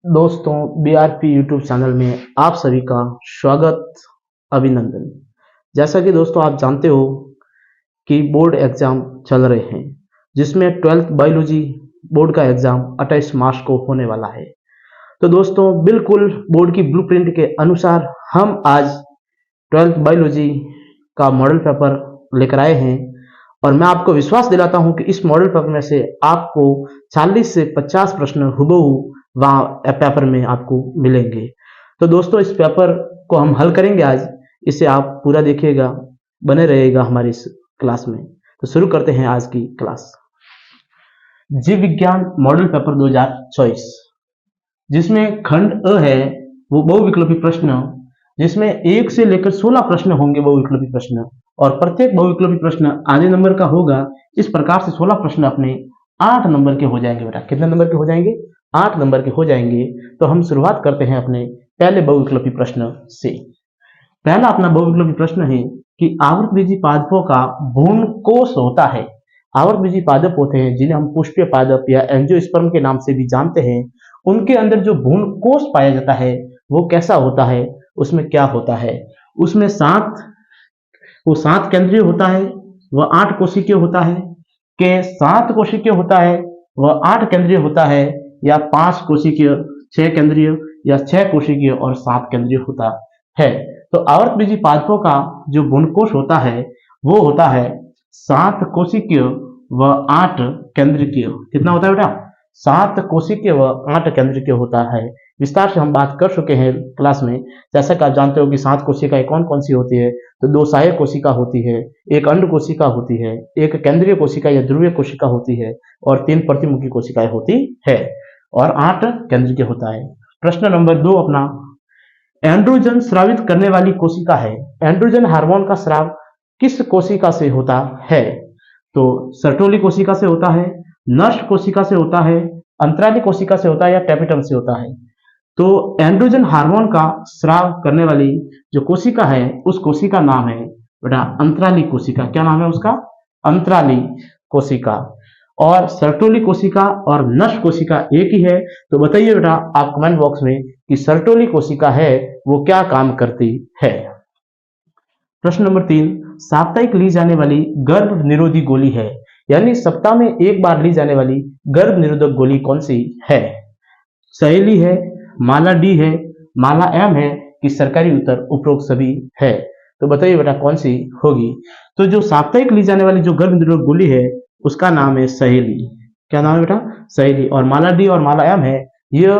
दोस्तों, BRP YouTube channel में आप सभी का स्वागत, अभिनंदन। जैसा कि दोस्तों आप जानते हो कि बोर्ड एग्जाम चल रहे हैं, जिसमें 12th बायोलॉजी बोर्ड का एग्जाम 28 मार्च को होने वाला है। तो दोस्तों, बिल्कुल बोर्ड की ब्लूप्रिंट के अनुसार हम आज 12th बायोलॉजी का मॉडल पेपर लेकर आए हैं और मैं आपको विश्वास दिलाता हूं कि इस मॉडल पेपर में से आपको 40 से 50 प्रश्न हुबहू वहां पेपर में आपको मिलेंगे। तो दोस्तों, इस पेपर को हम हल करेंगे आज। इसे आप पूरा देखिएगा, बने रहिएगा हमारी इस क्लास में। तो शुरू करते हैं आज की क्लास। जीव विज्ञान मॉडल पेपर 2024, जिसमें खंड अ है वो बहुविकल्पी प्रश्न, जिसमें 1 से लेकर 16 प्रश्न होंगे बहुविकल्पी प्रश्न, और प्रत्येक बहुविकल्पी प्रश्न आधे नंबर का होगा। इस प्रकार से 16 प्रश्न अपने 8 नंबर के हो जाएंगे। बेटा, कितने नंबर के हो जाएंगे? 8 नंबर के हो जाएंगे। तो हम शुरुआत करते हैं अपने पहले बहुविकल्पी प्रश्न से। पहला अपना बहुविकल्पी प्रश्न है कि आवृतबीजी पादपों का भ्रूण कोष होता है। आवृतबीजी पादप होते हैं जिन्हें हम पुष्पीय पादप या एंजियोस्पर्म के नाम से भी जानते हैं। उनके अंदर जो भ्रूण कोष पाया जाता है वो कैसा होता है, उसमें क्या होता है? उसमें 7 केंद्रीय होता है, वह 8 कोशिकीय होता है, के 7 कोशिकीय होता है, वह 8 केंद्रीय होता है, या 5 कोशिकीय, 6 केंद्रीय, या 6 कोशिकीय और 7 केंद्रीय होता है। तो आवृतबीजी पादपों का जो भ्रूणकोष होता है वो होता है 7 कोशिकीय व 8 केंद्रीय। कितना होता है बेटा? 7 कोशिकीय व 8 केंद्रीय होता है। विस्तार से हम बात कर चुके हैं क्लास में। जैसा कि आप जानते हो कि 7 कोशिकाएं कौन कौन सी होती है, तो 2 सहायक कोशिका होती है, 1 अंड कोशिका होती है, 1 केंद्रीय कोशिका या ध्रुवीय कोशिका होती है, और 3 प्रतिमुखी कोशिकाएं होती है, और 8 केंद्रीय होता है। प्रश्न नंबर 2 अपना, एंड्रोजन स्रावित करने वाली कोशिका है। एंड्रोजन हार्मोन का स्राव किस कोशिका से होता है? तो सर्टोली कोशिका से होता है, नष्ट कोशिका से होता है, अंतराली कोशिका से होता है, या कैपिटम से होता है। तो एंड्रोजन हार्मोन का स्राव करने वाली जो कोशिका है उस कोशिका का नाम है बेटा अंतराली कोशिका। क्या नाम है उसका? अंतराली कोशिका। और सर्टोली कोशिका और नष्ट कोशिका एक ही है। तो बताइए बेटा आप कमेंट बॉक्स में कि सर्टोली कोशिका है वो क्या काम करती है। प्रश्न नंबर 3, साप्ताहिक ली जाने वाली गर्भ निरोधी गोली है, यानी सप्ताह में एक बार ली जाने वाली गर्भ निरोधक गोली कौन सी है? सहेली है, माला डी है, माला एम है, कि सरकारी उत्तर उपरोक्त सभी है। तो बताइए बेटा कौन सी होगी? तो जो साप्ताहिक ली जाने वाली जो गर्भ निरोधक गोली है उसका नाम है सहेली। क्या नाम है बेटा? सहेली। और माला डी और माला एम है, यह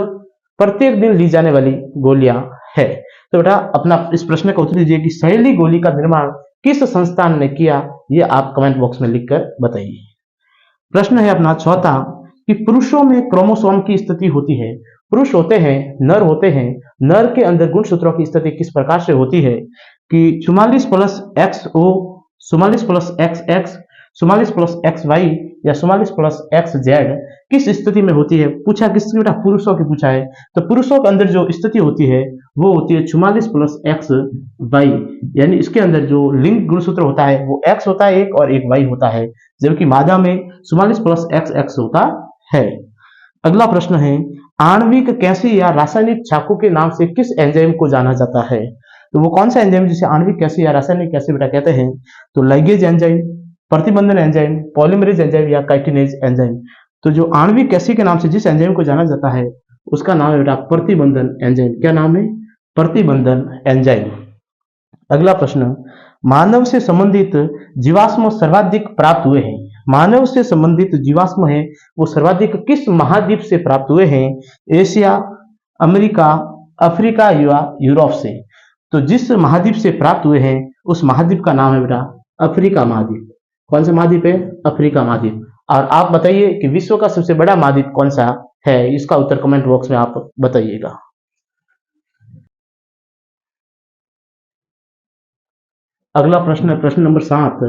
प्रत्येक दिन ली जाने वाली गोलियां है। तो बेटा अपना इस प्रश्न का उत्तर दीजिए कि सहेली गोली का निर्माण किस संस्थान ने किया, यह आप कमेंट बॉक्स में लिखकर बताइए। प्रश्न है अपना चौथा कि पुरुषों में क्रोमोसोम की स्थिति होती है। पुरुष होते हैं, नर होते हैं, नर के अंदर गुणसूत्रों की स्थिति किस प्रकार से होती है कि 44 plus XO, 44 plus XX, 44 plus XY या 44 प्लस XZ किस स्थिति में होती है? पूछा किसकी बेटा? पुरुषों की पूछा है। तो पुरुषों के अंदर जो स्थिति होती है वो होती है 44 प्लस XY, यानी इसके अंदर जो लिंग गुणसूत्र होता है वो X होता है एक और एक Y होता है, जबकि मादा में 44 प्लस XX होता है। अगला प्रश्न है, आणविक कैसी या रासायनिक चाकू के नाम से किस एंजाइम को जाना जाता है? तो वो कौन सा एंजाइम जिसे आणविक कैसी या रासायनिक कैसी बेटा कहते हैं? तो लाइगेज एंजाइम, प्रतिबंधन एंजाइम, पॉलीमरेज एंजाइम या काइटिनेज एंजाइम। तो जो आणविक कैसी के नाम से जिस एंजाइम को जाना जाता है उसका नाम है बेटा प्रतिबंधन एंजाइम। क्या नाम है? प्रतिबंधन एंजाइम। अगला प्रश्न, मानव से संबंधित जीवाश्म सर्वाधिक प्राप्त हुए हैं। मानव से संबंधित जीवाश्म है वो सर्वाधिक किस महाद्वीप से प्राप्त हुए हैं? एशिया, अमेरिका, अफ्रीका या यूरोप से। तो जिस महाद्वीप से प्राप्त हुए हैं उस महाद्वीप का नाम है बेटा अफ्रीका महाद्वीप। कौन सा महाद्वीप है? अफ्रीका महाद्वीप। और आप बताइए कि विश्व का सबसे बड़ा महाद्वीप कौन सा है? इसका उत्तर कमेंट बॉक्स में आप बताइएगा। अगला प्रश्न है प्रश्न नंबर 7,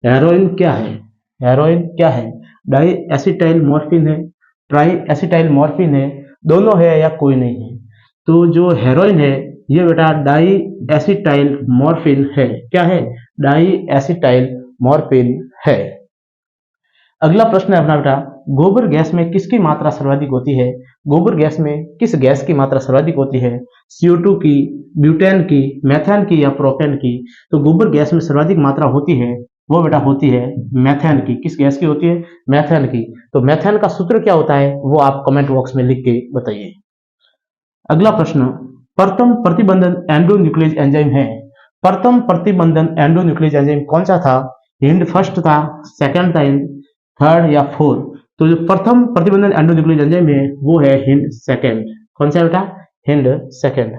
हेरोइन क्या है? हेरोइन क्या है? डाई एसिटाइल मॉर्फिन है, ट्राई एसिटाइल मॉर्फिन है, दोनों है या कोई नहीं है? तो जो हेरोइन है ये बेटा डाई एसिटाइल मॉर्फिन है। क्या है? डाई एसिटाइल मॉर्फिन है। अगला प्रश्न है अपना बेटा, गोबर गैस में किसकी मात्रा सर्वाधिक होती है? गोबर गैस में किस गैस की मात्रा सर्वाधिक होती है? CO2 की, ब्यूटेन की, मेथेन की या प्रोपेन की? तो गोबर गैस में सर्वाधिक मात्रा होती है वो बेटा होती है मेथेन की। किस गैस की होती है? मेथेन की। तो मेथेन का सूत्र क्या होता है वो आप कमेंट बॉक्स में लिख के बताइए। अगला प्रश्न, प्रथम प्रतिबंधन एंडोन्यूक्लियस एंजाइम है। प्रथम प्रतिबंधन एंडोन्यूक्लियस एंजाइम कौन सा था? हिंड फर्स्ट था, सेकंड था, थर्ड या फोर्थ? तो जो प्रथम प्रतिबंधन एंडोन्यूक्लियस एंजाइम है वो है हिंड सेकंड। कौन सा बेटा? Hind second.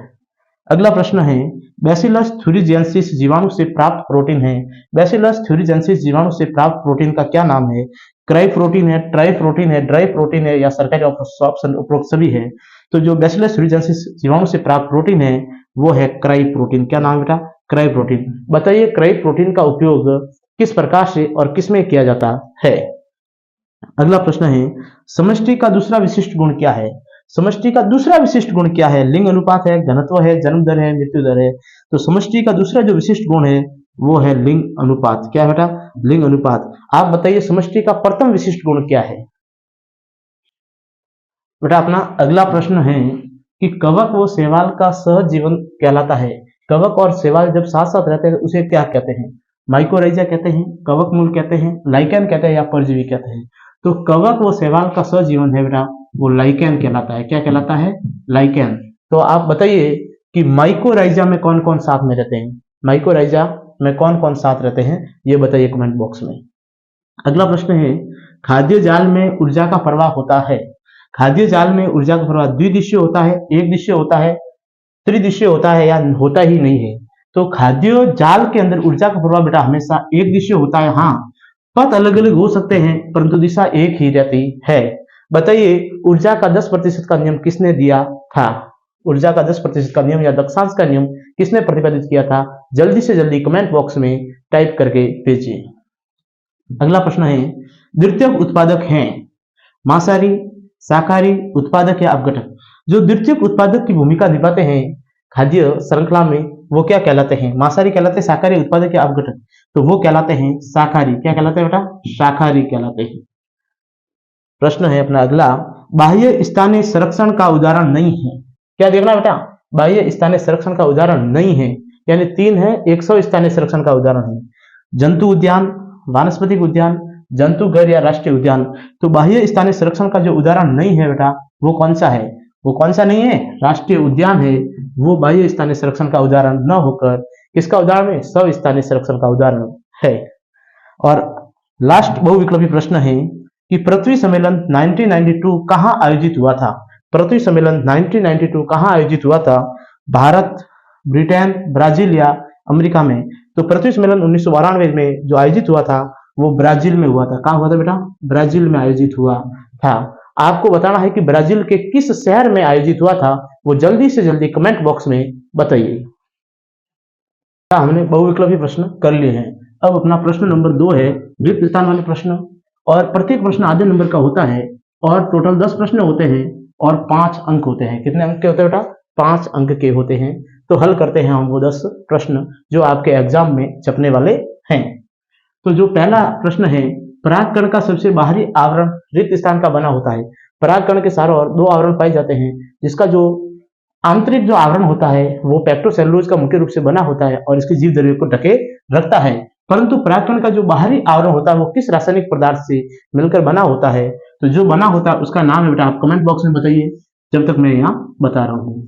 अगला प्रश्न है, बैसिलस थ्यूरिजिएंसिस जीवाणु से प्राप्त प्रोटीन है। बैसिलस थ्यूरिजिएंसिस जीवाणु से प्राप्त प्रोटीन का क्या नाम है? क्राई प्रोटीन है, ट्राई प्रोटीन है, ड्राई प्रोटीन है या सरकारी ऑप्शन उपरोक्त सभी है? तो जो बैसिलस थ्यूरिजिएंसिस जीवाणु से प्राप्त प्रोटीन है वो है क्राई प्रोटीन। क्या नाम बेटा? Cry protein. बताइए क्राई प्रोटीन का उपयोग किस प्रकार से और किस में किया जाता है? अगला प्रश्न है, समष्टि का दूसरा विशिष्ट गुण क्या है? समष्टि का दूसरा विशिष्ट गुण क्या है? लिंग अनुपात है, घनत्व है, जन्म दर है, मृत्यु दर है? तो समष्टि का दूसरा जो विशिष्ट गुण है वो है लिंग अनुपात। क्या है बेटा? लिंग अनुपात। आप बताइए समष्टि का प्रथम विशिष्ट गुण क्या है? बेटा अपना अगला प्रश्न है कि कवक व शैवाल का सहजीवन कहलाता है। कवक और शैवाल जब साथ साथ रहते हैं उसे क्या कहते हैं? माइकोराइजा कहते हैं, कवक मूल कहते हैं, लाइकेन कहते हैं या परजीवी कहते हैं? तो कवक व शैवाल का सहजीवन है बेटा वो लाइकेन कहलाता है। क्या कहलाता है? लाइकेन। तो आप बताइए कि माइकोराइजा में कौन कौन साथ में रहते हैं? माइकोराइजा में कौन कौन साथ रहते हैं ये बताइए कमेंट बॉक्स में। अगला प्रश्न है, खाद्य जाल में ऊर्जा का प्रवाह होता है। खाद्य जाल में ऊर्जा का प्रवाह द्विदिशीय होता है, एक दिशीय होता है, त्रिदिशीय होता है या होता ही नहीं है? तो खाद्य जाल के अंदर ऊर्जा का प्रवाह बेटा हमेशा एक दिशीय होता है। हाँ, पथ अलग अलग हो सकते हैं परंतु दिशा एक ही रहती है। बताइए ऊर्जा का 10% का नियम किसने दिया था? ऊर्जा का 10% का नियम या दक्षांश का नियम किसने प्रतिपादित किया था? जल्दी से जल्दी कमेंट बॉक्स में टाइप करके भेजिए। अगला प्रश्न है, द्वितीयक उत्पादक हैं मांसाहारी, शाकाहारी, उत्पादक या अपघटक? जो द्वितीयक उत्पादक की भूमिका निभाते हैं खाद्य श्रृंखला में वो क्या कहलाते हैं? मांसाहारी कहलाते हैं, शाकाहारी, उत्पादक या अपघटक? तो वो कहलाते हैं शाकाहारी। क्या कहलाते हैं बेटा? शाकाहारी कहलाते हैं। प्रश्न है अपना अगला, बाह्य स्थानीय संरक्षण का उदाहरण नहीं है। क्या देखना बेटा? बाह्य स्थानीय संरक्षण का उदाहरण नहीं है, यानी 3 है, 100 स्थानीय संरक्षण का उदाहरण है। जंतु उद्यान, वानस्पतिक उद्यान, जंतु घर या राष्ट्रीय उद्यान? तो बाह्य स्थानीय संरक्षण का जो उदाहरण नहीं है बेटा वो कौन सा है? वो कौन सा नहीं है? राष्ट्रीय उद्यान है। वो बाह्य स्थानीय संरक्षण का उदाहरण न होकर किसका उदाहरण है? स्वस्थानीय संरक्षण का उदाहरण है। और लास्ट बहुविकल्पी प्रश्न है कि पृथ्वी सम्मेलन 1992 कहां आयोजित हुआ था? पृथ्वी सम्मेलन 1992 कहां आयोजित हुआ था? भारत, ब्रिटेन, ब्राजील या अमेरिका में? तो पृथ्वी सम्मेलन 1992 में जो आयोजित हुआ था वो ब्राजील में हुआ था। कहां हुआ था बेटा? ब्राजील में आयोजित हुआ था। आपको बताना है कि ब्राजील के किस शहर में आयोजित हुआ था वो जल्दी से जल्दी कमेंट बॉक्स में बताइए। हमने बहुविकल्पी प्रश्न कर लिए हैं। अब अपना प्रश्न नंबर 2 है रिक्त स्थान वाले प्रश्न, और प्रत्येक प्रश्न आधे नंबर का होता है और टोटल 10 प्रश्न होते हैं और 5 अंक होते हैं। कितने अंक के होते हैं बेटा? 5 अंक के होते हैं। तो हल करते हैं हम वो 10 प्रश्न जो आपके एग्जाम में छपने वाले हैं। तो जो पहला प्रश्न है, परागकण का सबसे बाहरी आवरण रिक्त स्थान का बना होता है। परागकण के चारों ओर 2 आवरण पाए जाते हैं, जिसका जो आंतरिक जो आवरण होता है वो पेप्टोसेलुलोज का मुख्य रूप से बना होता है और इसके जीव द्रव्य को ढके रखता है। परंतु परागकण का जो बाहरी आवरण होता है वो किस रासायनिक पदार्थ से मिलकर बना होता है? तो जो बना होता है उसका नाम है बेटा, आप कमेंट बॉक्स में बताइए जब तक मैं यहाँ बता रहा हूँ।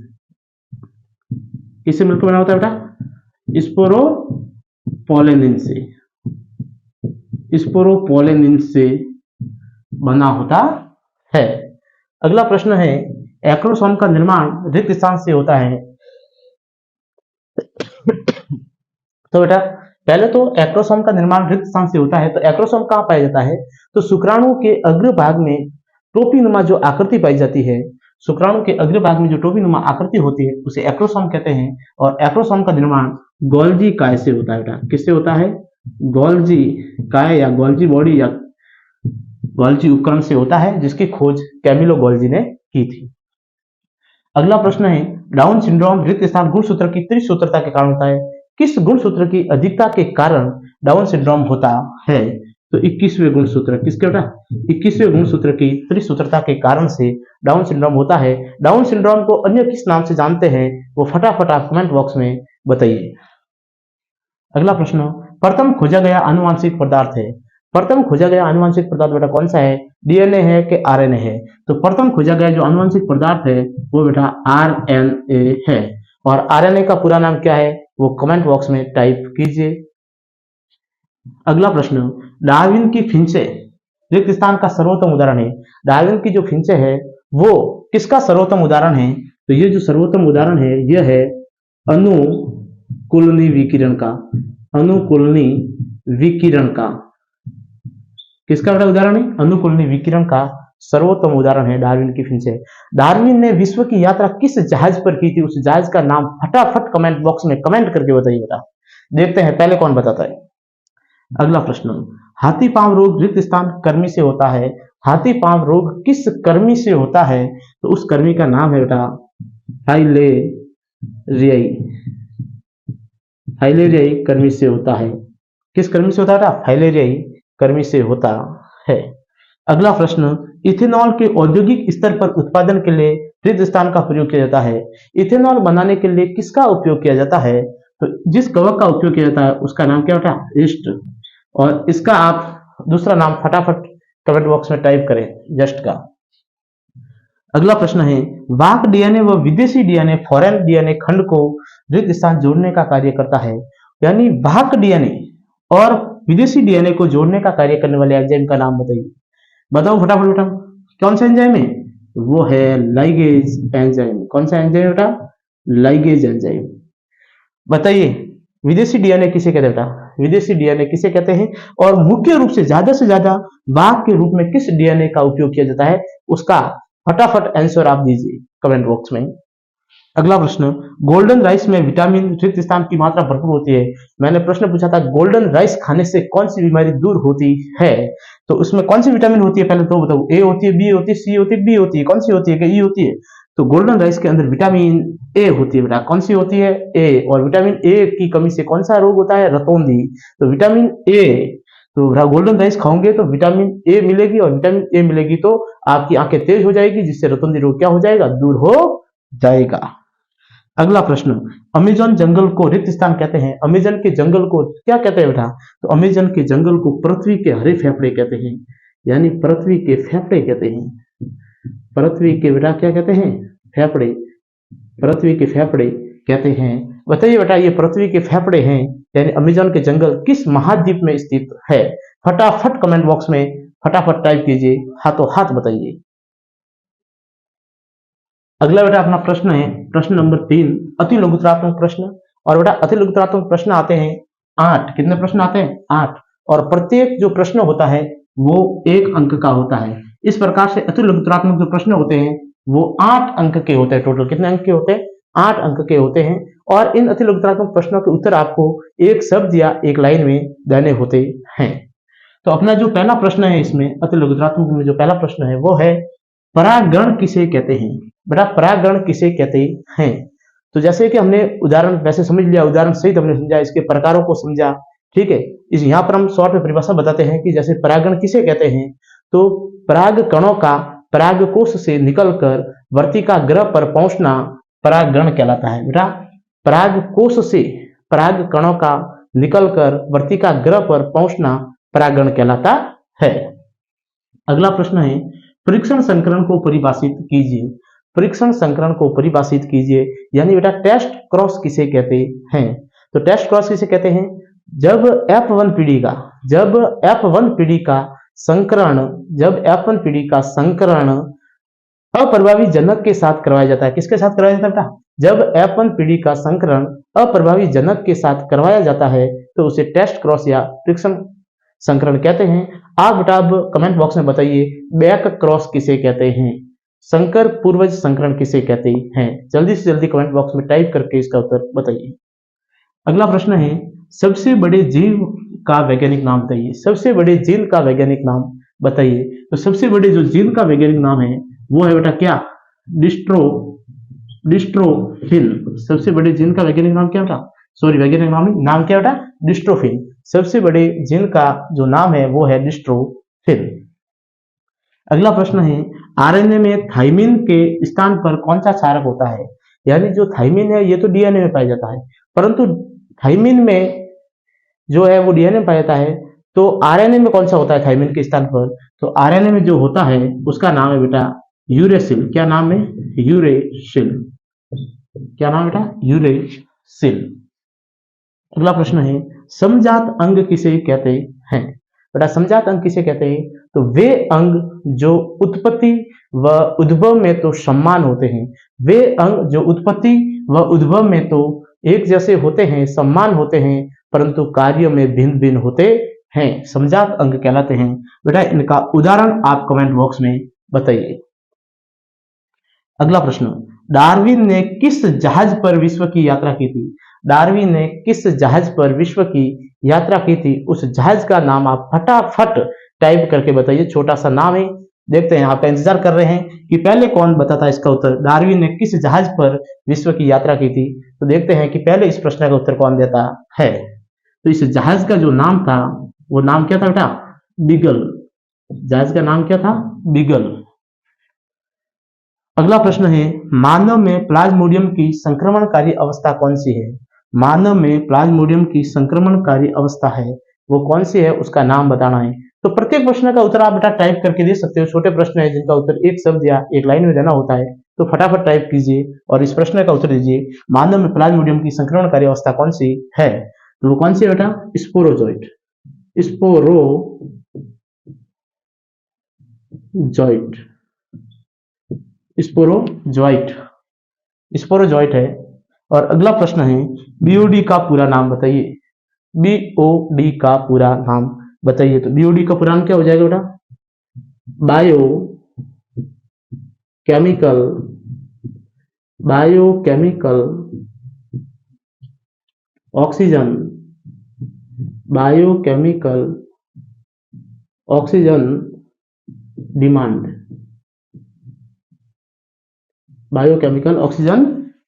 किससे मिलकर बना होता है बेटा? स्पोरोपोलेनिन से। स्पोरोपोलेनिन से बना होता है। अगला प्रश्न है, एक्रोसोम का निर्माण रिक्त स्थान से होता है। तो बेटा पहले तो एक्रोसोम का निर्माण रिक्त स्थान से होता है। तो एक्रोसोम कहां पाया जाता है? तो शुक्राणु के अग्रभाग में टोपीनुमा जो आकृति पाई जाती है, शुक्राणु के अग्रभाग में जो टोपीनुमा आकृति होती है उसे एक्रोसोम कहते हैं। और एक्रोसोम का निर्माण गोल्जी काय से होता है बेटा। किससे होता है? गोल्जी काय या गोल्जी बॉडी या गोल्जी उपकरण से होता है, जिसकी खोज कैमिलो गोल्जी ने की थी। अगला प्रश्न है, डाउन सिंड्रोम रिक्त स्थान गुणसूत्र की त्रिसूत्रता के कारण होता है। किस गुणसूत्र की अधिकता के कारण डाउन सिंड्रोम होता है? तो 21वें गुणसूत्र किसके बेटा, 21वें गुणसूत्र की त्रिसूत्रता के कारण से डाउन सिंड्रोम होता है। डाउन सिंड्रोम को अन्य किस नाम से जानते हैं वो फटाफट आप कमेंट बॉक्स में बताइए। अगला प्रश्न, प्रथम खोजा गया आनुवांशिक पदार्थ है। प्रथम खोजा गया आनुवांशिक पदार्थ बेटा कौन सा है, डीएनए है कि आरएनए है। तो प्रथम खोजा गया जो आनुवांशिक पदार्थ है वो बेटा आरएनए है। और आरएनए का पूरा नाम क्या है वो कमेंट बॉक्स में टाइप कीजिए। अगला प्रश्न, डार्विन की फिंचे रिक्त स्थान का सर्वोत्तम उदाहरण है। डार्विन की जो फिंचे है वो किसका सर्वोत्तम उदाहरण है, तो ये जो सर्वोत्तम उदाहरण है यह है अनुकूलनी विकिरण का। अनुकूलनी विकिरण का किसका बेटा उदाहरण है, अनुकूलनी विकिरण का सर्वोत्तम उदाहरण है डार्विन की फिंचे। डार्विन ने विश्व की यात्रा किस जहाज पर की थी, उस जहाज का नाम फटाफट कमेंट बॉक्स में कमेंट करके बताइए बेटा। देखते हैं पहले कौन बताता है। अगला प्रश्न, हाथी पांव रोग रिक्त स्थान कर्मी से होता है। हाथी पांव रोग किस कर्मी से होता है, तो उस कर्मी का नाम है बेटा फाइलेरियाई। फाइलेरियाई कर्मी से होता है। किस कर्मी से होता है बेटा, फाइलेरियाई कर्मी से होता है। अगला प्रश्न, इथेनॉल के औद्योगिक स्तर पर उत्पादन के लिए रिक्त स्थान का प्रयोग किया जाता है। इथेनॉल बनाने के लिए किसका उपयोग किया जाता है, तो जिस कवक का उपयोग किया जाता है उसका नाम क्या बेटा, ईस्ट। और इसका आप दूसरा नाम फटाफट कमेंट बॉक्स में टाइप करें, जस्ट का। अगला प्रश्न है, वाहक डीएनए व विदेशी डीएनए फॉरेन डीएनए खंड को रिक्त स्थान जोड़ने का कार्य करता है। यानी वाहक डीएनए और विदेशी डीएनए को जोड़ने का कार्य करने वाले एंजाइम का नाम बताइए। बताओ फटाफट बेटा, कौन सा एंजाइम है, वो है लाइगेज एंजाइम। कौन सा एंजाइम बेटा, लाइगेज एंजाइम। बताइए विदेशी डीएनए किसे कहते हैं बेटा, विदेशी डीएनए किसे कहते हैं, और मुख्य रूप से ज्यादा वाहक के रूप में किस डीएनए का उपयोग किया जाता है, उसका फटाफट आंसर आप दीजिए कमेंट बॉक्स में। अगला प्रश्न, गोल्डन राइस में विटामिन रिक्त स्थान की मात्रा भरपूर होती है। मैंने प्रश्न पूछा था गोल्डन राइस खाने से कौन सी बीमारी दूर होती है, तो उसमें कौन सी विटामिन होती है पहले तो बताओ। ए होती है, बी होती है, सी होती है, डी होती है, कौन सी होती है, कि ई होती है। तो गोल्डन राइस के अंदर विटामिन ए होती है बेटा। कौन सी होती है, ए। और विटामिन ए की कमी से कौन सा रोग होता है, रतौंधी। तो विटामिन ए, तो गोल्डन राइस खाओगे तो विटामिन ए मिलेगी, और विटामिन ए मिलेगी तो आपकी आंखें तेज हो जाएगी, जिससे रतौंधी रोग क्या हो जाएगा, दूर हो जाएगा। अगला प्रश्न, अमेजन जंगल को रिक्त स्थान कहते हैं। अमेजन के जंगल को क्या कहते हैं बेटा, तो अमेजन के जंगल को पृथ्वी के हरे फेफड़े कहते हैं। यानी पृथ्वी के फेफड़े कहते हैं। पृथ्वी के बेटा क्या कहते हैं, फेफड़े। पृथ्वी के फेफड़े कहते हैं। बताइए बेटा ये पृथ्वी के फेफड़े हैं, यानी अमेजन के जंगल किस महाद्वीप में स्थित है। फटाफट कमेंट बॉक्स में फटाफट टाइप कीजिए, हाथों हाथ बताइए। अगला बेटा अपना प्रश्न है प्रश्न नंबर 3, अति लघुत्तरात्मक प्रश्न। और बेटा अति लघुत्तरात्मक प्रश्न आते हैं 8। कितने प्रश्न आते हैं, 8। और प्रत्येक जो प्रश्न होता है वो 1 अंक का होता है। इस प्रकार से अति लघुत्तरात्मक जो प्रश्न होते हैं वो 8 अंक के होते हैं। टोटल कितने अंक के होते हैं, 8 अंक के होते हैं। और इन अति लघुत्तरात्मक प्रश्नों के उत्तर आपको एक शब्द या एक लाइन में देने होते हैं। तो अपना जो पहला प्रश्न है इसमें अति लघुत्तरात्मक में जो पहला प्रश्न है वो है परागण किसे कहते हैं। बेटा परागण किसे कहते हैं, तो जैसे कि हमने उदाहरण वैसे समझ लिया, उदाहरण सहित हमने समझा, इसके प्रकारों को समझा, ठीक है। इस यहाँ पर हम शॉर्ट में परिभाषा बताते हैं कि जैसे परागण किसे कहते हैं, तो पराग कणों का परागकोश से निकलकर वर्तिका ग्रह पर पहुंचना परागण कहलाता है। बेटा परागकोश से पराग कणों का निकलकर वर्तिका ग्रह पर पहुंचना परागण कहलाता है। अगला प्रश्न है परीक्षण संकरण को परिभाषित कीजिए। परीक्षण संकरण को परिभाषित कीजिए, यानी बेटा टेस्ट क्रॉस किसे कहते हैं। तो टेस्ट क्रॉस किसे कहते हैं, जब F1 पीढ़ी का संकरण अप्रभावी जनक के साथ करवाया जाता है। किसके साथ करवाया जाता है बेटा, जब F1 पीढ़ी का संकरण अप्रभावी जनक के साथ करवाया जाता है तो उसे टेस्ट क्रॉस या परीक्षण संकरण कहते हैं। आप बेटा अब कमेंट बॉक्स में बताइए बैक क्रॉस किसे कहते हैं, संकर पूर्वज संकरण किसे कहते हैं। जल्दी से जल्दी कमेंट बॉक्स में टाइप करके इसका उत्तर बताइए। अगला प्रश्न है सबसे बड़े जीव का वैज्ञानिक नाम बताइए। सबसे बड़े जीन का वैज्ञानिक नाम बताइए। तो सबसे बड़े जो जीन का वैज्ञानिक नाम है वो है बेटा क्या, डिस्ट्रोफिन। सबसे बड़े जीन का वैज्ञानिक नाम क्या बेटा, सॉरी वैज्ञानिक नाम क्या बेटा, डिस्ट्रोफिन। सबसे बड़े जीन का जो नाम है वो है डिस्ट्रोफिन। अगला प्रश्न है आरएनए में थाइमिन के स्थान पर कौन सा क्षारक होता है? यानी जो थाइमिन है ये तो डीएनए में पाया जाता है, परंतु थाइमिन में जो है वो डीएनए में पाया जाता है, तो आरएनए में कौन सा होता है थाइमिन के स्थान पर? तो आरएनए में जो होता है उसका नाम है बेटा यूरेसिल। क्या नाम है? यूरेसिल। क्या नाम है बेटा? यूरेसिल। अगला प्रश्न है समजात अंग किसे कहते हैं? बेटा समजात अंग किसे कहते हैं? तो वे अंग जो उत्पत्ति व उद्भव में तो समान होते हैं, वे अंग जो उत्पत्ति व उद्भव में तो एक जैसे होते हैं, समान होते हैं, परंतु कार्य में भिन्न भिन्न होते हैं, समजात अंग कहलाते हैं। बेटा इनका उदाहरण आप कमेंट बॉक्स में बताइए। अगला प्रश्न डार्विन ने किस जहाज पर विश्व की यात्रा की थी? डार्विन ने किस जहाज पर विश्व की यात्रा की थी? उस जहाज का नाम आप फटाफट टाइप करके बताइए। छोटा सा नाम है, देखते हैं आपका इंतजार कर रहे हैं कि पहले कौन बताता इसका उत्तर। डार्विन ने किस जहाज पर विश्व की यात्रा की थी? तो देखते हैं कि पहले इस प्रश्न का उत्तर कौन देता है। तो इस जहाज का जो नाम था वो नाम क्या था बेटा? बीगल। जहाज का नाम क्या था? बीगल। अगला प्रश्न है मानव में प्लाज्मोडियम की संक्रमणकारी अवस्था कौन सी है? मानव में प्लाज्मोडियम की संक्रमणकारी अवस्था है वो कौन सी है, उसका नाम बताना है। तो प्रत्येक प्रश्न का उत्तर आप बेटा टाइप करके दे सकते हो। छोटे प्रश्न है जिनका उत्तर एक शब्द या एक लाइन में देना होता है, तो फटाफट टाइप कीजिए और इस प्रश्न का उत्तर दीजिए। मानव में प्लाज्मोडियम की संक्रमणकारी अवस्था कौन सी है? तो वो कौन सी है बेटा? स्पोरोजोइट। स्पोरोजोइट। स्पोरोजोइट। स्पोरोजोइट है। और अगला प्रश्न है बीओडी का पूरा नाम बताइए। बीओडी का पूरा नाम बताइए। तो बीओडी का पूरा नाम क्या हो जाएगा बेटा? Biochemical oxygen, biochemical oxygen demand. Biochemical oxygen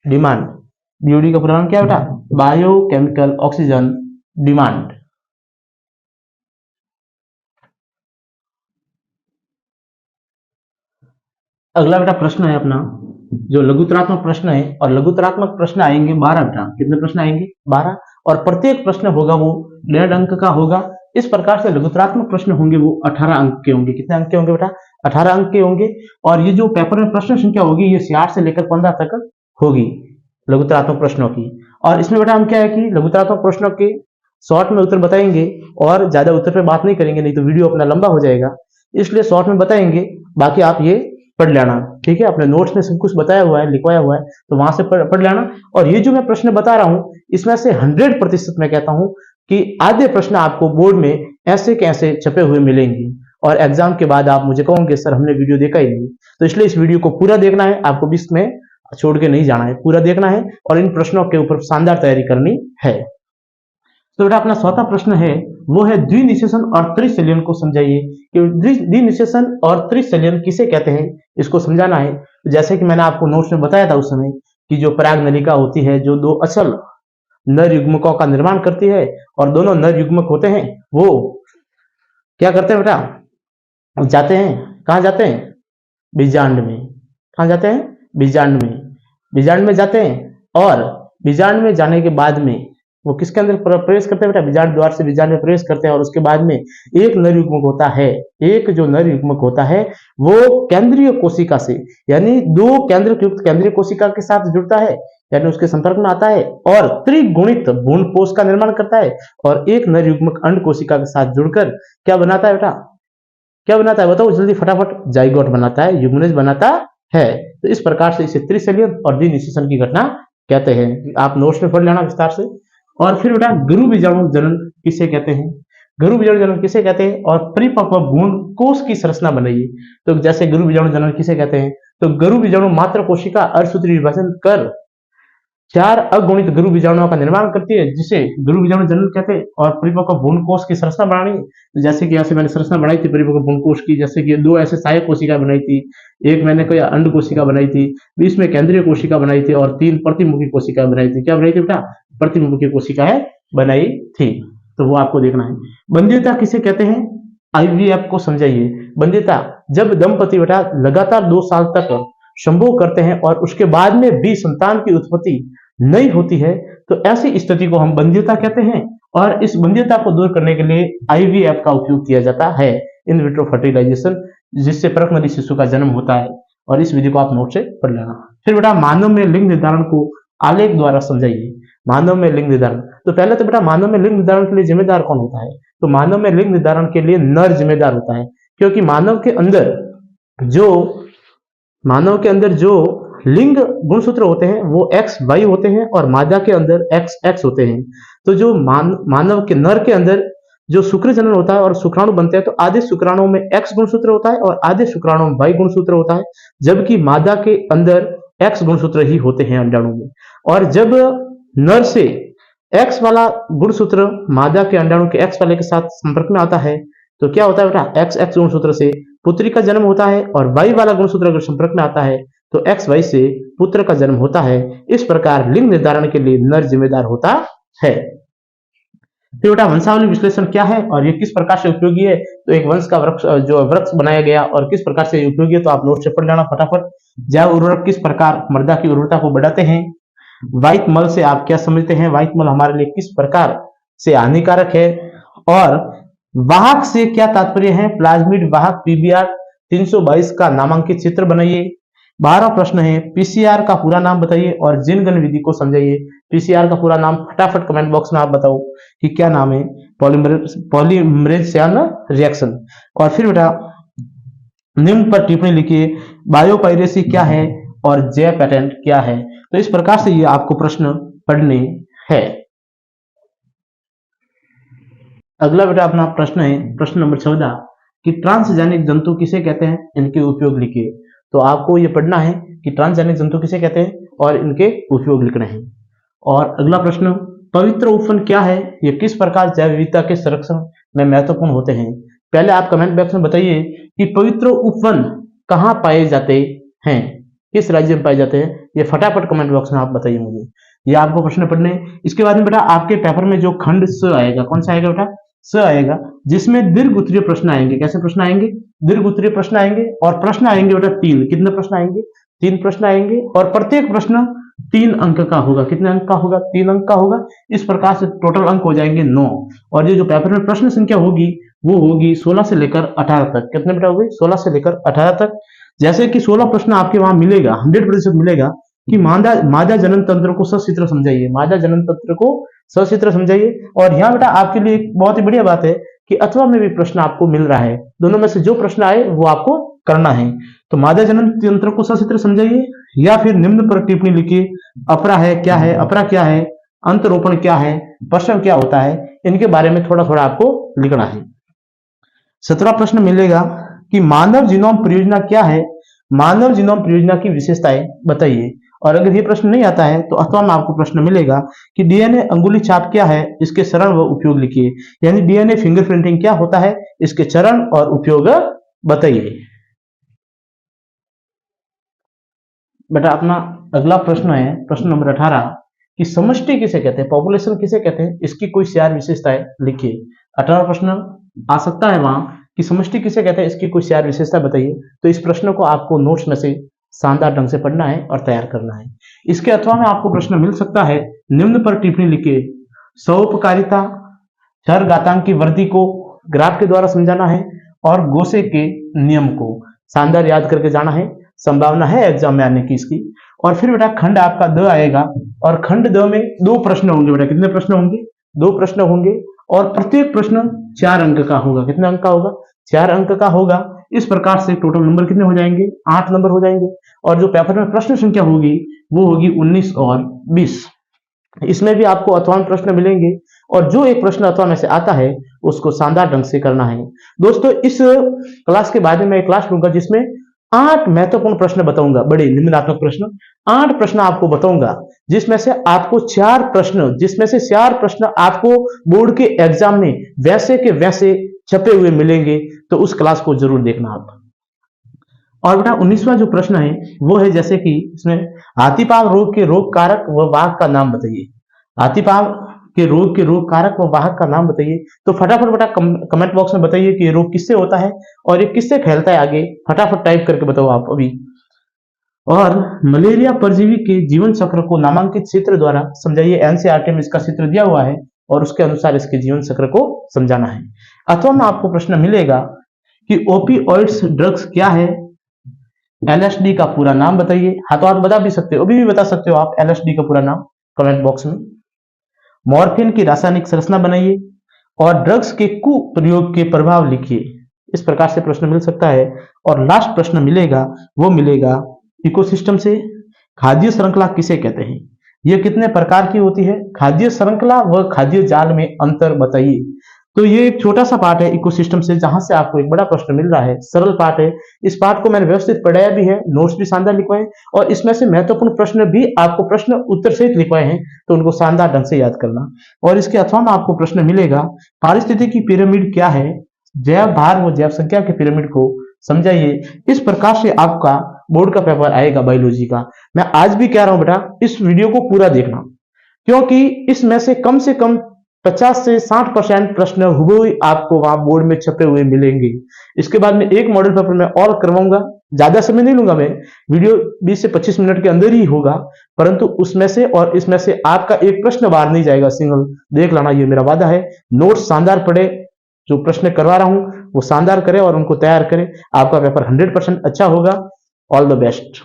demand. BOD का पूरा नाम क्या है बेटा? Biochemical oxygen demand. अगला बेटा प्रश्न है अपना जो लघुतरात्मक प्रश्न है, और लघुतरात्मक प्रश्न आएंगे 12 बेटा। कितने प्रश्न आएंगे? 12। और प्रत्येक प्रश्न होगा वो 1.5 अंक का होगा। इस प्रकार से लघुतरात्मक प्रश्न होंगे वो 18 अंक के होंगे। कितने अंक के होंगे बेटा? 18 अंक के होंगे। और ये जो पेपर में प्रश्न संख्या होगी ये 8 से लेकर 15 तक होगी लघुतरात्मक प्रश्नों की। और इसमें बेटा हम क्या है कि लघुतरात्मक प्रश्नों के शॉर्ट में उत्तर बताएंगे और ज्यादा उत्तर पे बात नहीं करेंगे, नहीं तो वीडियो अपना लंबा हो जाएगा, इसलिए शॉर्ट में बताएंगे। बाकी आप ये पढ़ लेना, ठीक है? अपने नोट्स में सब कुछ बताया हुआ है, लिखवाया हुआ है, तो वहां से पढ़ लेना। और ये जो मैं प्रश्न बता रहा हूं इसमें से 100% मैं कहता हूं कि आधे प्रश्न आपको बोर्ड में ऐसे के ऐसे छपे हुए मिलेंगे, और एग्जाम के बाद आप मुझे कहोगे सर हमने वीडियो देखा ही नहीं। तो इसलिए इस वीडियो को पूरा देखना है, आपको बीच में छोड़ के नहीं जाना है, पूरा देखना है और इन प्रश्नों के ऊपर शानदार तैयारी करनी है। तो बेटा अपना चौथा प्रश्न है वो है द्विनिषेचन और त्रिशल्यन को समझाइए कि द्विनिषेचन और त्रिशल्यन किसे कहते हैं, इसको समझाना है। जैसे कि मैंने आपको नोट्स में बताया था उस समय कि जो पराग नलिका होती है जो 2 अचल नर युग्मकों का निर्माण करती है, और दोनों नर युग्मक होते हैं वो क्या करते हैं बेटा? जाते हैं, कहाँ जाते हैं? बीजांड में। कहाँ जाते हैं? बीजांड में। बीजांड में जाते हैं और बीजांड में जाने के बाद में वो किसके अंदर प्रवेश करते हैं बेटा? बीजांड द्वार से बीजांड में प्रवेश करते हैं। और उसके बाद में एक नर युग्मक होता है, एक जो नर युग्मक होता है वो केंद्रीय कोशिका से, यानी 2 केंद्र युक्त केंद्रीय कोशिका के साथ जुड़ता है, यानी उसके संपर्क में आता है और त्रिगुणित भ्रूणपोष का निर्माण करता है। और एक नर युग्मक अंड कोशिका के साथ जुड़कर क्या बनाता है बेटा? क्या बनाता है बताओ जल्दी फटाफट? जाइगोट बनाता है, युग्मनज बनाता है। तो इस प्रकार से इसे त्रिशल्यन और द्विनिषेचन की घटना कहते हैं। आप नोट्स में पढ़ लेना विस्तार से। और फिर बेटा गुरु बीजाणु जनन किसे कहते हैं? गुरु बीजाणु जनन किसे कहते हैं? और परिपक्व भ्रूणकोश की संरचना बनाइए। तो जैसे गुरु बीजाणु जनन किसे कहते हैं? तो गुरु बीजाणु मात्र कोशिका अर्धसूत्री विभाजन कर 4 अगुणित गुरु बीजाणुओं का निर्माण करती है, जिसे गुरु बीजाणु जनन कहते हैं। और परिपक्व भ्रूणकोश की संरचना बनानी है, जैसे कि यहाँ से मैंने संरचना बनाई थी परिपक्व भ्रूणकोश की, जैसे कि 2 ऐसे सहायक कोशिका बनाई थी, एक मैंने कोई अंड कोशिका बनाई थी, बीच में केंद्रीय कोशिका बनाई थी, और 3 प्रतिमुखी कोशिका बनाई थी। क्या बनाई थी बेटा? प्रतिमुखी कोशिका है बनाई थी। तो वो आपको देखना है। वंध्यता किसे कहते हैं, आईवीएफ को समझाइए। वंध्यता जब दंपति बेटा लगातार 2 साल तक संभोग करते हैं और उसके बाद में भी संतान की उत्पत्ति नहीं होती है, तो ऐसी स्थिति को हम वंध्यता कहते हैं। और इस वंध्यता को दूर करने के लिए आईवीएफ का उपयोग किया जाता है, इन विट्रो फर्टिलाइजेशन, जिससे परखमरी शिशु का जन्म होता है। और इस विधि को आप नोट से पढ़ लेना। फिर बेटा मानव में लिंग निर्धारण को आलेख द्वारा समझाइए। मानव में लिंग निर्धारण, तो पहले तो बेटा मानव में लिंग निर्धारण के लिए जिम्मेदार कौन होता है, तो मानव में लिंग निर्धारण के लिए नर जिम्मेदार होता है, क्योंकि मानव के अंदर जो लिंग गुणसूत्र होते हैं वो एक्स वाई होते हैं और मादा के अंदर एक्स एक्स होते हैं। तो जो मानव के नर के अंदर जो शुक्र जनन होता है और शुक्राणु बनते हैं, तो आधे शुक्राणुओं में एक्स गुणसूत्र होता है और आधे शुक्राणुओं में वाई गुणसूत्र होता है, जबकि मादा के अंदर एक्स गुणसूत्र ही होते हैं अंडाणु में। और जब नर से एक्स वाला गुणसूत्र मादा के अंडाणु के एक्स वाले के साथ संपर्क में आता है, तो क्या होता है बेटा, एक्स एक्स गुणसूत्र से पुत्री का जन्म होता है, और वाई वाला गुणसूत्र अगर संपर्क में आता है तो एक्स वाई से पुत्र का जन्म होता है। इस प्रकार लिंग निर्धारण के लिए नर जिम्मेदार होता है। फिर बेटा वंशावली विश्लेषण क्या है और ये किस प्रकार से उपयोगी है, तो एक वंश का वृक्ष बनाया गया और किस प्रकार से उपयोगी है, तो आप नोट से पढ़ लेना फटाफट। जैव उर्वरक किस प्रकार मृदा की उर्वरता को बढ़ाते हैं। व्हाइट मल से आप क्या समझते हैं, व्हाइट मल हमारे लिए किस प्रकार से हानिकारक है। और वाहक से क्या तात्पर्य है, प्लाज्मिड वाहक पीबीआर 322 का नामांकित चित्र बनाइए। 12वां प्रश्न है पीसीआर का पूरा नाम बताइए और जिनगण विधि को समझाइए। पीसीआर का पूरा नाम फटाफट कमेंट बॉक्स में आप बताओ कि क्या नाम है, पॉलीमरेज चेन रिएक्शन। और फिर बेटा निम्न पर टिप्पणी लिखिए, बायोपायरेसी क्या है और जे पेटेंट क्या है। तो इस प्रकार से ये आपको प्रश्न पढ़ने हैं। अगला बेटा अपना प्रश्न है प्रश्न नंबर 14 कि ट्रांसजेनिक जंतु किसे कहते हैं, इनके उपयोग लिखिए। तो आपको ये पढ़ना है कि ट्रांसजेनिक जंतु किसे कहते हैं और इनके उपयोग लिखने हैं। और अगला प्रश्न पवित्र उपवन क्या है, ये किस प्रकार जैव विविधता के संरक्षण में महत्वपूर्ण होते हैं। पहले आप कमेंट बॉक्स में बताइए कि पवित्र उपवन कहाँ पाए जाते हैं, किस राज्य में पाए जाते हैं, ये फटाफट कमेंट बॉक्स में आप बताइए मुझे। ये आपको प्रश्न पढ़ने हैं। इसके बाद में बेटा आपके पेपर में जो खंड स आएगा, कौन सा आएगा बेटा, स आएगा, जिसमें दीर्घ उत्तरीय प्रश्न आएंगे। कैसे प्रश्न आएंगे, दीर्घ उत्तरीय प्रश्न आएंगे। और प्रश्न आएंगे बेटा 3, कितने प्रश्न आएंगे, 3 प्रश्न आएंगे। और प्रत्येक प्रश्न 3 अंक का होगा। कितने अंक का होगा, 3 अंक का होगा। इस प्रकार से टोटल अंक हो जाएंगे 9। और ये जो पेपर में प्रश्न संख्या होगी वो होगी 16 से लेकर 18 तक। कितने बेटा होगी, 16 से लेकर 18 तक। जैसे कि 16 प्रश्न आपके वहां मिलेगा, 100% मिलेगा कि मादा जनन तंत्र को सचित्र समझाइए, मादा जनन तंत्र को सचित्र समझाइए। और यहाँ बेटा आपके लिए एक बहुत ही बढ़िया बात है कि अथवा में भी प्रश्न आपको मिल रहा है, दोनों में से जो प्रश्न आए वो आपको करना है। तो मादा जनन तंत्र को सचित्र समझाइए या फिर निम्न पर टिप्पणी लिखिए। अपरा है क्या है, अपरा क्या है, अंतरोपण क्या है, प्रसव क्या होता है, इनके बारे में थोड़ा थोड़ा आपको लिखना है। 17वां प्रश्न मिलेगा कि मानव जीनोम परियोजना क्या है, मानव जीनोम परियोजना की विशेषताएं बताइए। और अगर ये प्रश्न नहीं आता है तो अथवा में आपको प्रश्न मिलेगा कि डीएनए अंगुली छाप क्या है, इसके चरण व उपयोग लिखिए। यानी डीएनए फिंगरप्रिंटिंग क्या होता है, इसके चरण और उपयोग बताइए। बेटा अपना अगला प्रश्न है प्रश्न नंबर 18 कि समष्टि किसे कहते हैं, पॉपुलेशन किसे कहते हैं, इसकी कोई 4 विशेषताएं लिखिए। 18वां प्रश्न आ सकता है वहां कि समष्टि किसे कहते हैं, इसकी कोई 4 विशेषता बताइए। तो इस प्रश्न को आपको नोट्स में से शानदार ढंग से पढ़ना है और तैयार करना है। इसके अथवा में आपको प्रश्न मिल सकता है, निम्न पर टिप्पणी लिखिए। स्वोपकारिता, चर घातांक की वृद्धि को ग्राफ के द्वारा समझाना है और गोसे के नियम को शानदार याद करके जाना है, संभावना है एग्जाम में आने की इसकी। और फिर बेटा खंड आपका द आएगा और खंड द में 2 प्रश्न होंगे। बेटा कितने प्रश्न होंगे, 2 प्रश्न होंगे और प्रत्येक प्रश्न 4 अंक का होगा। कितने अंक का होगा, 4 अंक का होगा। इस प्रकार से टोटल नंबर कितने हो जाएंगे, 8 नंबर हो जाएंगे। और जो पेपर में प्रश्न संख्या होगी वो होगी 19 और 20। इसमें भी आपको अथवा में प्रश्न मिलेंगे और जो एक प्रश्न अथवा में से आता है उसको शानदार ढंग से करना है। दोस्तों इस क्लास के बाद में मैं एक क्लास लूंगा जिसमें 8 महत्वपूर्ण प्रश्न बताऊंगा, बड़े निम्नात्मक प्रश्न 8 प्रश्न आपको बताऊंगा, जिसमें से आपको 4 प्रश्न आपको बोर्ड के एग्जाम में वैसे के वैसे छपे हुए मिलेंगे। तो उस क्लास को जरूर देखना आप। और बेटा 19वां जो प्रश्न है वो है जैसे कि इसमें हाथीपाव रोग के रोग कारक व वाहक का नाम बताइए। हाथीपाव कि रोग के रोग कारक व वाहक का नाम बताइए। तो फटाफट बेटा कमेंट बॉक्स में बताइए कि ये रोग किससे होता है और ये किससे फैलता है, आगे फटाफट टाइप करके बताओ आप अभी। और मलेरिया परजीवी के जीवन चक्र को नामांकित क्षेत्र द्वारा समझाइए। एनसीईआरटी में इसका चित्र दिया हुआ है और उसके अनुसार इसके जीवन चक्र को समझाना है। अथवा में आपको प्रश्न मिलेगा कि ओपियोइड्स ड्रग्स क्या है, एलएसडी का पूरा नाम बताइए। हाँ तो आप बता भी सकते हो, अभी भी बता सकते हो आप एलएसडी का पूरा नाम कमेंट बॉक्स में। मॉर्फिन की रासायनिक संरचना बनाइए और ड्रग्स के कुप्रयोग के प्रभाव लिखिए। इस प्रकार से प्रश्न मिल सकता है। और लास्ट प्रश्न मिलेगा वो मिलेगा इकोसिस्टम से। खाद्य श्रृंखला किसे कहते हैं, यह कितने प्रकार की होती है, खाद्य श्रृंखला व खाद्य जाल में अंतर बताइए। तो ये एक छोटा सा पार्ट है इकोसिस्टम से, जहां से आपको एक बड़ा प्रश्न मिल रहा है, सरल पार्ट है। इस पार्ट को मैंने व्यवस्थित पढ़ाया भी है, नोट्स भी शानदार लिखवाए और इसमें से महत्वपूर्ण प्रश्न भी आपको प्रश्न उत्तर सहित लिखवाए हैं, तो उनको शानदार ढंग से याद करना। और इसके अथवा में आपको प्रश्न मिलेगा पारिस्थितिकी पिरामिड क्या है, जैव भार व जैव संख्या के पिरामिड को समझाइए। इस प्रकार से आपका बोर्ड का पेपर आएगा बायोलॉजी का। मैं आज भी कह रहा हूं बेटा इस वीडियो को पूरा देखना, क्योंकि इसमें से कम 50 से 60% प्रश्न हुए आपको वहां बोर्ड में छपे हुए मिलेंगे। इसके बाद में एक मॉडल पेपर मैं और करवाऊंगा, ज्यादा समय नहीं लूंगा मैं, वीडियो 20 से 25 मिनट के अंदर ही होगा, परंतु उसमें से और इसमें से आपका एक प्रश्न बाहर नहीं जाएगा सिंगल, देख लेना, ये मेरा वादा है। नोट्स शानदार पढ़े, जो प्रश्न करवा रहा हूं वो शानदार करें और उनको तैयार करें, आपका पेपर 100% अच्छा होगा। All the best.